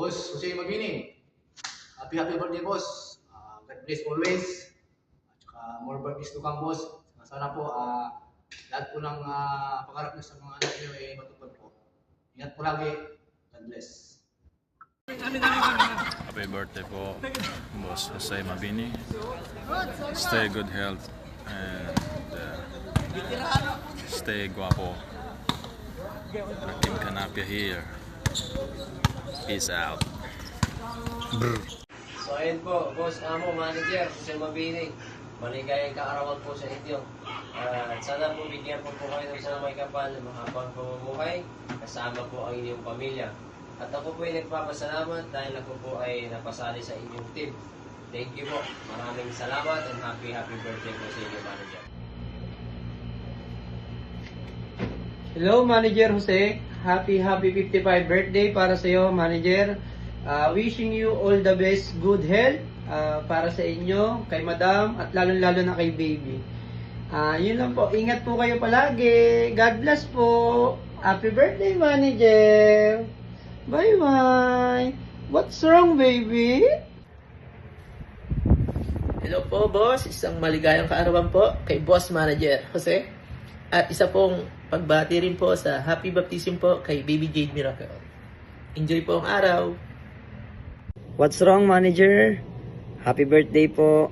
Boss Jose Magini. Happy birthday, boss. God bless always. At saka more birthdays to come, boss. Sana po, lahat po ng pangarap niyo sa mga anak niyo ay matupad po. Ingat po lagi. God bless. Happy birthday po, Boss Jose Mabini. Stay good health and stay guapo. Team Canapia here. Peace out. Brr. So ayun po, Boss Amo, Manager, Jose Mabini. Maligayang kaarawan po sa inyo. At sana po bigyan po kayo ng sana may kapal na mahabang pamumuhay kasama po ang inyong pamilya. At ako po ay nagpapasalamat dahil ako po ay napasali sa inyong team. Thank you po. Maraming salamat and happy birthday po sa inyo, Manager. Hello, Manager Jose. Happy 55 birthday para sa iyo, Manager. Wishing you all the best, good health para sa inyo, kay Madam, at lalo-lalo na kay Baby. Yun lang po. Ingat po kayo palagi. God bless po. Happy birthday, Manager. Bye-bye. What's wrong, baby? Hello po, boss. Isang maligayang kaarawan po kay Boss Manager Jose. At isa pong pagbati rin po sa Happy Baptism po kay Baby Jade Miracle. Enjoy po ang araw. What's wrong, Manager? Happy birthday po.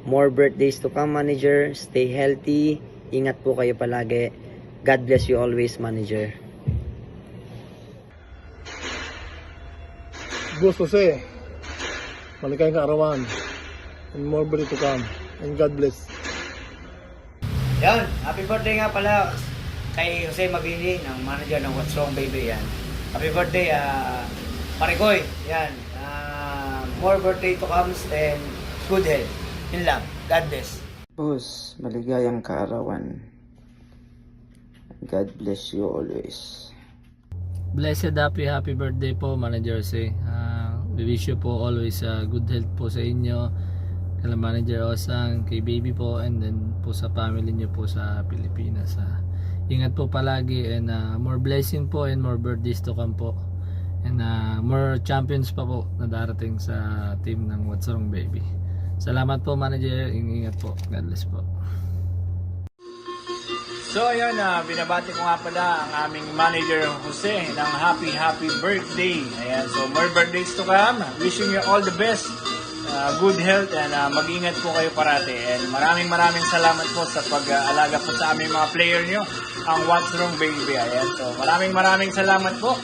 More birthdays to come, Manager. Stay healthy. Ingat po kayo palagi. God bless you always, Manager. Boss Jose, maligayang kaarawan, and more birthday to come, and God bless. Yan, happy birthday nga pala kay Jose Mabini, ng manager ng What's Wrong Baby. Yan. Happy birthday, Parikoy. Yan. More birthday to come and good health. Yun lang. God bless. Boss, maligayang kaarawan. God bless you always. Blessed happy birthday po, Manager Jose. We wish you po always good health po sa inyo, kay Manager Osang, kay Baby po, and then po sa family niyo po sa Pilipinas. Ingat po palagi, and more blessing po and more birthdays to come po, and more champions pa po na darating sa team ng What's Wrong Baby. Salamat po, Manager. Ingat po. God bless po. So ayun, binabati ko nga pala ang aming manager Jose ng happy birthday. Ayan, so more birthdays to come. Wishing you all the best, good health, and mag-ingat po kayo parati. And maraming salamat po sa pag-alaga po sa aming mga player nyo, ang What's Wrong Baby. Ayan, so maraming salamat po.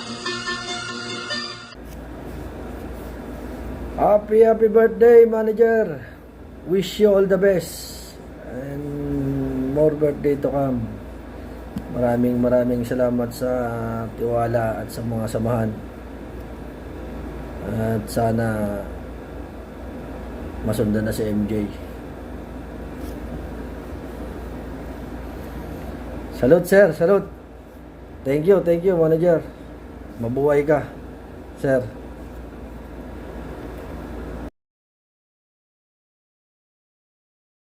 Happy birthday, Manager. Wish you all the best, and more birthday to come. Maraming salamat sa tiwala at sa mga samahan. At sana masundan na si MJ. Salute, sir. Salute. Thank you, Manager. Mabuhay ka, sir.